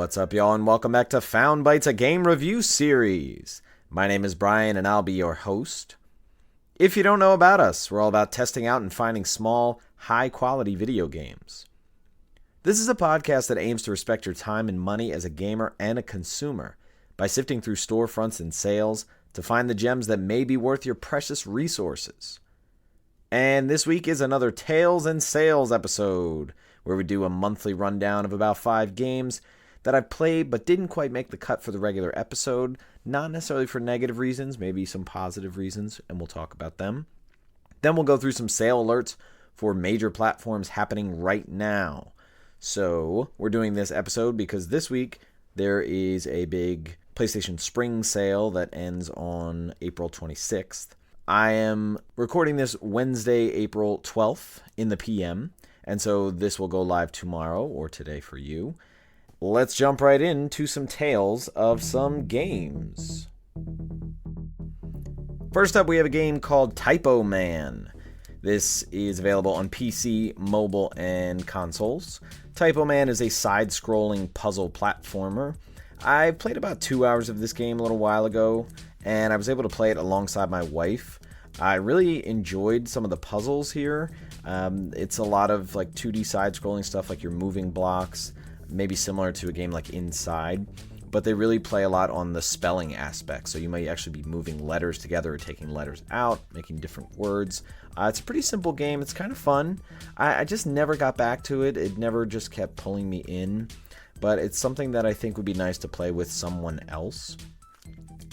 What's up, y'all, and welcome back to Found Bytes, a game review series. My name is Brian, and I'll be your host. If you don't know about us, we're all about testing out and finding small, high-quality video games. This is a podcast that aims to respect your time and money as a gamer and a consumer by sifting through storefronts and sales to find the gems that may be worth your precious resources. And this week is another Tales and Sales episode, where we do a monthly rundown of about 5 games that I've played but didn't quite make the cut for the regular episode, not necessarily for negative reasons, maybe some positive reasons, and we'll talk about them. Then we'll go through some sale alerts for major platforms happening right now. So we're doing this episode because this week there is a big PlayStation Spring sale that ends on April 26th. I am recording this Wednesday, April 12th in the PM, and so this will go live tomorrow or today for you. Let's jump right into some tales of some games. First up, we have a game called Typoman. This is available on PC, mobile, and consoles. Typoman is a side-scrolling puzzle platformer. I played about 2 hours of this game a little while ago, and I was able to play it alongside my wife. I really enjoyed some of the puzzles here. It's a lot of like 2D side-scrolling stuff, like you're moving blocks, maybe similar to a game like Inside, but they really play a lot on the spelling aspect. So you might actually be moving letters together or taking letters out, making different words. It's a pretty simple game. It's kind of fun. I just never got back to it. It never just kept pulling me in, but it's something that I think would be nice to play with someone else.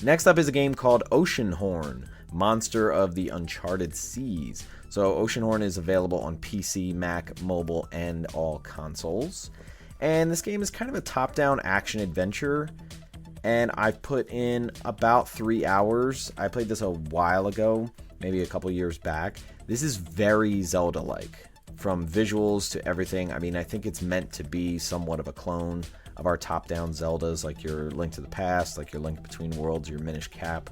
Next up is a game called Oceanhorn, Monster of the Uncharted Seas. So Oceanhorn is available on PC, Mac, mobile, and all consoles. And this game is kind of a top-down action-adventure, and I've put in about 3 hours. I played this a while ago, maybe a couple years back. This is very Zelda-like, from visuals to everything. I mean, I think it's meant to be somewhat of a clone of our top-down Zeldas, like your Link to the Past, like your Link Between Worlds, your Minish Cap.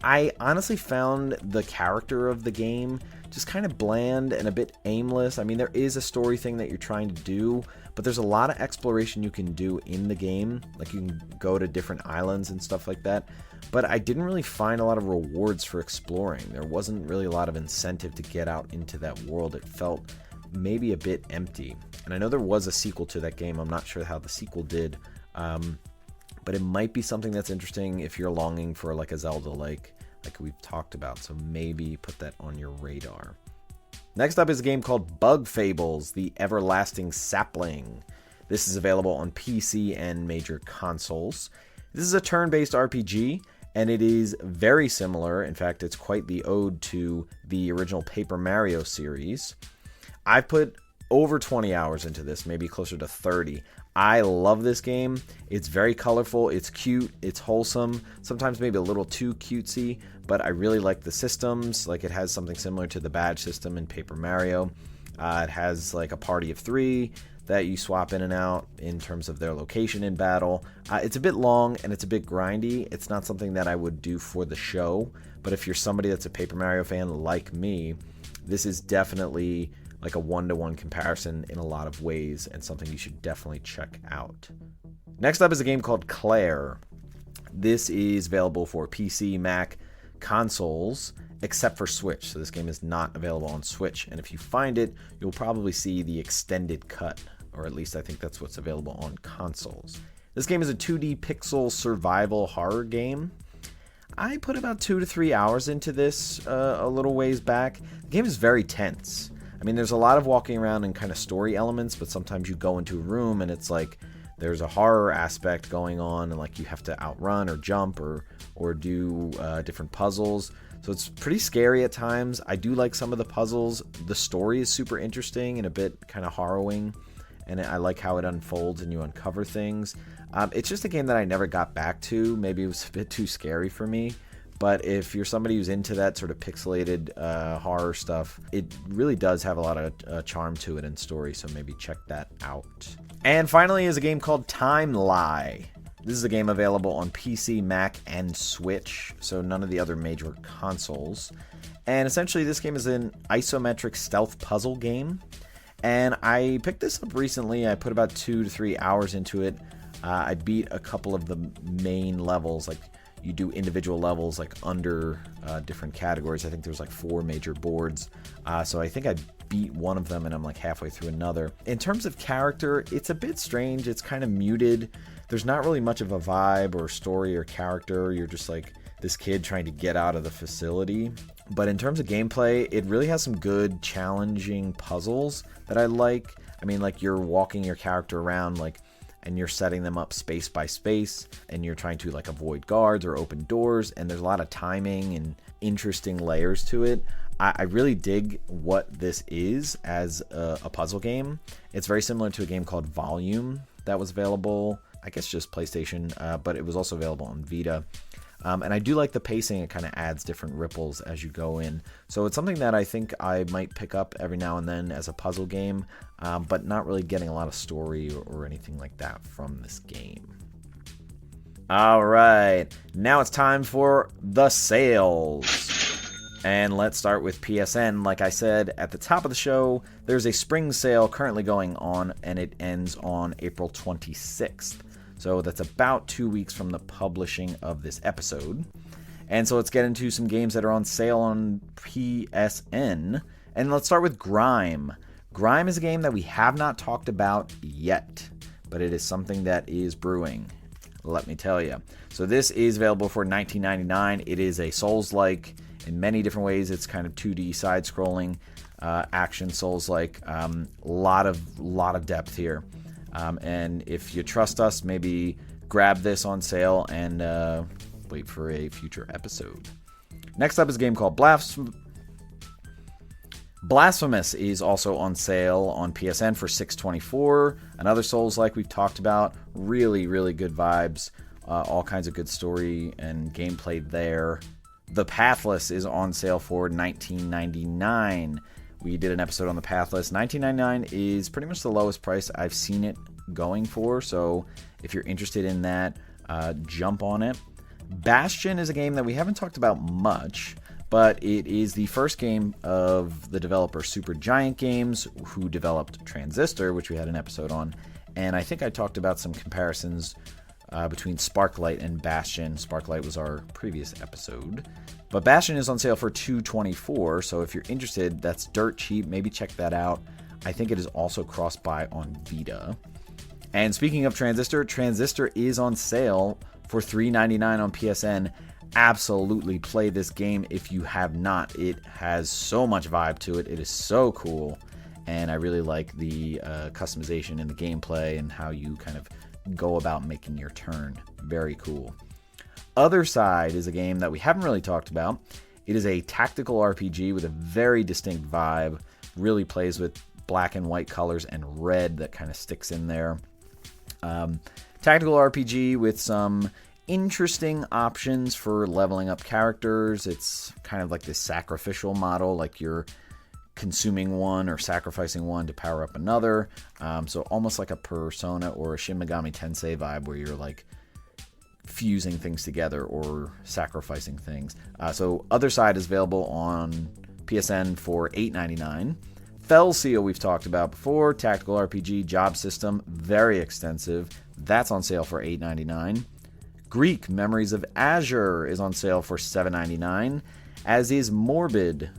I honestly found the character of the game just kind of bland and a bit aimless. I mean, there is a story thing that you're trying to do, but there's a lot of exploration you can do in the game. Like you can go to different islands and stuff like that. But I didn't really find a lot of rewards for exploring. There wasn't really a lot of incentive to get out into that world. It felt maybe a bit empty. And I know there was a sequel to that game. I'm not sure how the sequel did. But it might be something that's interesting if you're longing for like a Zelda like we've talked about. So maybe put that on your radar. Next up is a game called Bug Fables, The Everlasting Sapling. This is available on PC and major consoles. This is a turn-based RPG, and it is very similar. In fact, it's quite the ode to the original Paper Mario series. I've put over 20 hours into this, maybe closer to 30. I love this game. It's very colorful, it's cute, it's wholesome, sometimes maybe a little too cutesy, but I really like the systems. Like it has something similar to the badge system in Paper Mario. It has like a party of 3 that you swap in and out in terms of their location in battle. It's a bit long and it's a bit grindy. It's not something that I would do for the show, but if you're somebody that's a Paper Mario fan like me, this is definitely like a one-to-one comparison in a lot of ways, and something you should definitely check out. Next up is a game called Claire. This is available for PC, Mac, consoles, except for Switch. So this game is not available on Switch, and if you find it, you'll probably see the extended cut, or at least I think that's what's available on consoles. This game is a 2D pixel survival horror game. I put about 2 to 3 hours into this a little ways back. The game is very tense. I mean, there's a lot of walking around and kind of story elements, but sometimes you go into a room and it's like there's a horror aspect going on, and like you have to outrun or jump or do different puzzles. So it's pretty scary at times. I do like some of the puzzles. The story is super interesting and a bit kind of harrowing, and I like how it unfolds and you uncover things. It's just a game that I never got back to. Maybe it was a bit too scary for me. But if you're somebody who's into that sort of pixelated horror stuff, it really does have a lot of charm to it and story, so maybe check that out. And finally is a game called Timelie. This is a game available on PC, Mac, and Switch, so none of the other major consoles. And essentially this game is an isometric stealth puzzle game. And I picked this up recently. I put about 2 to 3 hours into it. I beat a couple of the main levels. Like, you do individual levels like under different categories. I think there's like 4 major boards. So I think I beat one of them and I'm like halfway through another. In terms of character, it's a bit strange. It's kind of muted. There's not really much of a vibe or story or character. You're just like this kid trying to get out of the facility. But in terms of gameplay, it really has some good, challenging puzzles that I like. I mean, like, you're walking your character around, like, and you're setting them up space by space, and you're trying to, like, avoid guards or open doors, and there's a lot of timing and interesting layers to it. I really dig what this is as a puzzle game. It's very similar to a game called Volume that was available, I guess just PlayStation, but it was also available on Vita. And I do like the pacing. It kind of adds different ripples as you go in. So it's something that I think I might pick up every now and then as a puzzle game, but not really getting a lot of story or anything like that from this game. All right, now it's time for the sales. And let's start with PSN. Like I said at the top of the show, there's a spring sale currently going on, and it ends on April 26th. So that's about 2 weeks from the publishing of this episode. And so let's get into some games that are on sale on PSN. And let's start with Grime. Grime is a game that we have not talked about yet, but it is something that is brewing, let me tell you. So this is available for $19.99. It is a Souls-like in many different ways. It's kind of 2D side-scrolling action Souls-like. Lot of depth here. And if you trust us, maybe grab this on sale and wait for a future episode. Next up is a game called Blasphemous is also on sale on PSN for $6.24. Another Souls-like we've talked about. Really, really good vibes. All kinds of good story and gameplay there. The Pathless is on sale for $19.99. We did an episode on The Pathless. $19.99 is pretty much the lowest price I've seen it going for. So if you're interested in that, jump on it. Bastion is a game that we haven't talked about much, but it is the first game of the developer Supergiant Games, who developed Transistor, which we had an episode on. And I think I talked about some comparisons between Sparklight and Bastion. Sparklight was our previous episode. But Bastion is on sale for $2.24, so if you're interested, that's dirt cheap. Maybe check that out. I think it is also cross-buy on Vita. And speaking of Transistor, Transistor is on sale for $3.99 on PSN. Absolutely play this game if you have not. It has so much vibe to it. It is so cool. And I really like the customization in the gameplay and how you kind of go about making your turn. Very cool. Other Side is a game that we haven't really talked about. It is a tactical RPG with a very distinct vibe. Really plays with black and white colors and red that kind of sticks in there. Tactical RPG with some interesting options for leveling up characters. It's kind of like this sacrificial model, like you're consuming one or sacrificing one to power up another. So almost like a Persona or a Shin Megami Tensei vibe, where you're like fusing things together or sacrificing things. So Other Side is available on PSN for $8.99. Fell Seal we've talked about before. Tactical RPG job system, very extensive. That's on sale for $8.99. Greek Memories of Azure is on sale for $7.99, as is Morbid,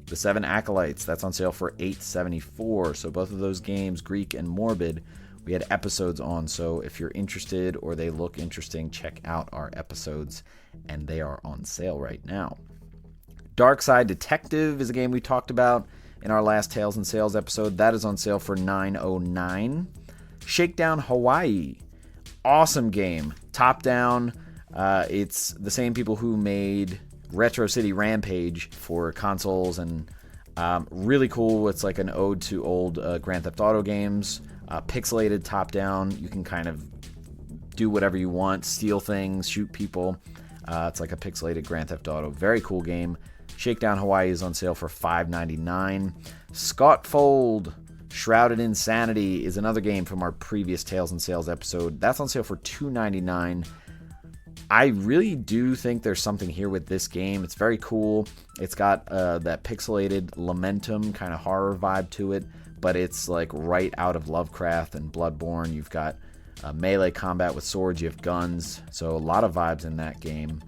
The Seven Acolytes. That's on sale for $8.74. So both of those games, Greek and Morbid, we had episodes on. So if you're interested or they look interesting, check out our episodes, and they are on sale right now. Dark Side Detective is a game we talked about in our last Tales and Sales episode. That is on sale for $9.09. Shakedown Hawaii, awesome game. Top down. It's the same people who made Retro City Rampage for consoles, and really cool. It's like an ode to old Grand Theft Auto games. Pixelated top down. You can kind of do whatever you want, steal things, shoot people. It's like a pixelated Grand Theft Auto. Very cool game. Shakedown Hawaii is on sale for $5.99. Scottfold Shrouded in Sanity is another game from our previous Tales and Sales episode. That's on sale for $2.99. I really do think there's something here with this game. It's very cool. It's got that pixelated Lamentum kind of horror vibe to it, but it's like right out of Lovecraft and Bloodborne. You've got melee combat with swords, you have guns, so a lot of vibes in that game.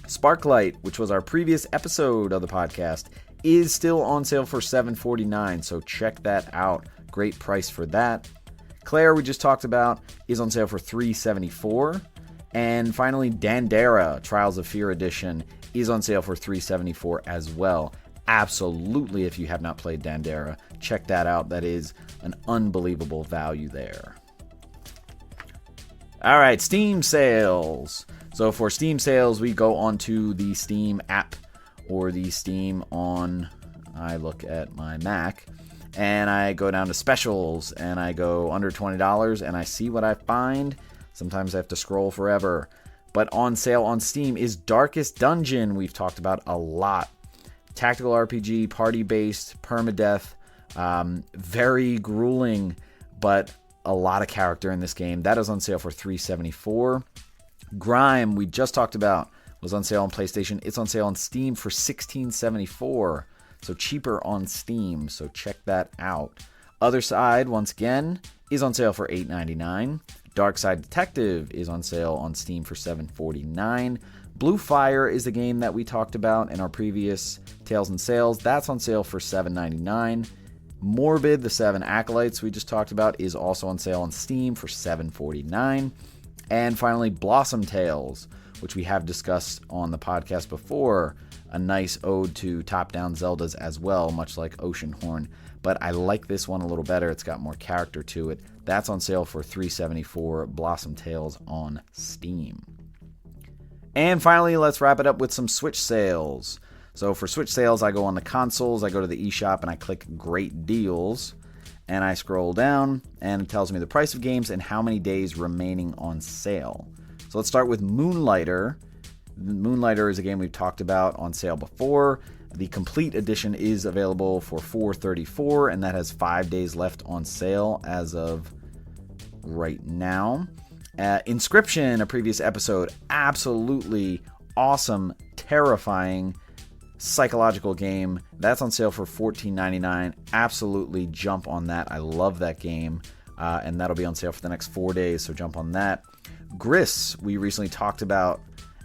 Sparklight, which was our previous episode of the podcast, is still on sale for $7.49, so check that out. Great price for that. Claire, we just talked about, is on sale for $3.74. And finally, Dandara, Trials of Fear Edition, is on sale for $3.74 as well. Absolutely, if you have not played Dandara, check that out. That is an unbelievable value there. All right, Steam sales. So for Steam sales, we go onto the Steam app or the Steam on, I look at my Mac, and I go down to specials, and I go under $20, and I see what I find. Sometimes I have to scroll forever. But on sale on Steam is Darkest Dungeon. We've talked about a lot. Tactical RPG, party-based, permadeath, very grueling, but a lot of character in this game. That is on sale for $3.74. Grime, we just talked about, was on sale on PlayStation. It's on sale on Steam for $16.74. So cheaper on Steam, so check that out. Other Side, once again, is on sale for $8.99. Dark Side Detective is on sale on Steam for $7.49. Blue Fire is the game that we talked about in our previous Tales and Sales. That's on sale for $7.99. Morbid, the 7 Acolytes we just talked about, is also on sale on Steam for $7.49. And finally, Blossom Tales, which we have discussed on the podcast before. A nice ode to top-down Zeldas as well, much like Oceanhorn. But I like this one a little better. It's got more character to it. That's on sale for $3.74. Blossom Tales on Steam. And finally, let's wrap it up with some Switch sales. So for Switch sales, I go on the consoles, I go to the eShop, and I click Great Deals. And I scroll down, and it tells me the price of games and how many days remaining on sale. So let's start with Moonlighter. Moonlighter is a game we've talked about on sale before. The complete edition is available for $4.34, and that has 5 days left on sale as of right now. Inscription, a previous episode, absolutely awesome, terrifying psychological game. That's on sale for $14.99. Absolutely jump on that. I love that game, and that'll be on sale for the next 4 days, so jump on that. Gris, we recently talked about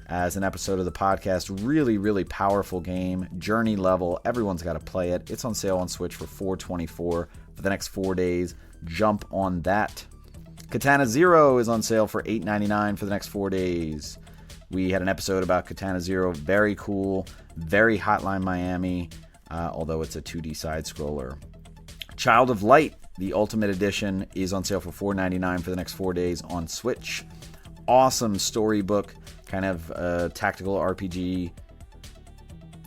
as an episode of the podcast. Really, really powerful game. Journey level. Everyone's got to play it. It's on sale on Switch for $4.24 for the next 4 days. Jump on that. Katana Zero is on sale for $8.99 for the next 4 days. We had an episode about Katana Zero. Very cool. Very Hotline Miami, although it's a 2D side-scroller. Child of Light, the Ultimate Edition, is on sale for $4.99 for the next 4 days on Switch. Awesome storybook, kind of tactical RPG.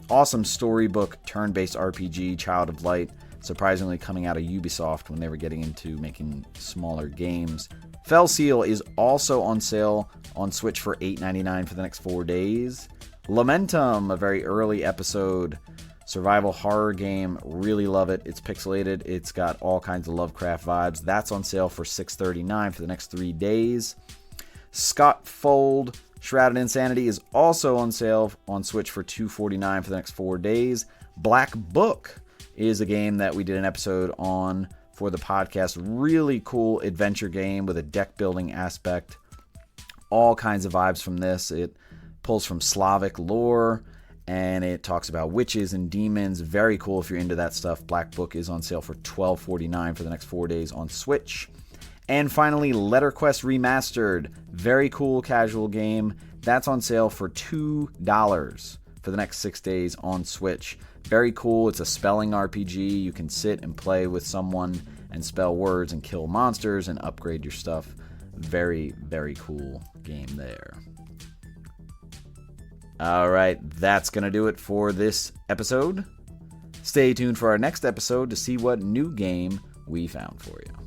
Awesome storybook, turn-based RPG, Child of Light. Surprisingly coming out of Ubisoft when they were getting into making smaller games. Fell Seal is also on sale on Switch for $8.99 for the next 4 days. Lamentum, a very early episode, survival horror game. Really love it. It's pixelated. It's got all kinds of Lovecraft vibes. That's on sale for $6.39 for the next 3 days. Scott Fold, Shrouded Insanity, is also on sale on Switch for $2.49 for the next 4 days. Black Book is a game that we did an episode on for the podcast. Really cool adventure game with a deck building aspect. All kinds of vibes from this. It pulls from Slavic lore, and it talks about witches and demons. Very cool if you're into that stuff. Black Book is on sale for $12.49 for the next 4 days on Switch. And finally, Letterquest Remastered. Very cool casual game. That's on sale for $2 for the next 6 days on Switch. Very cool. It's a spelling RPG. You can sit and play with someone and spell words and kill monsters and upgrade your stuff. Very, very cool game there. All right, that's going to do it for this episode. Stay tuned for our next episode to see what new game we found for you.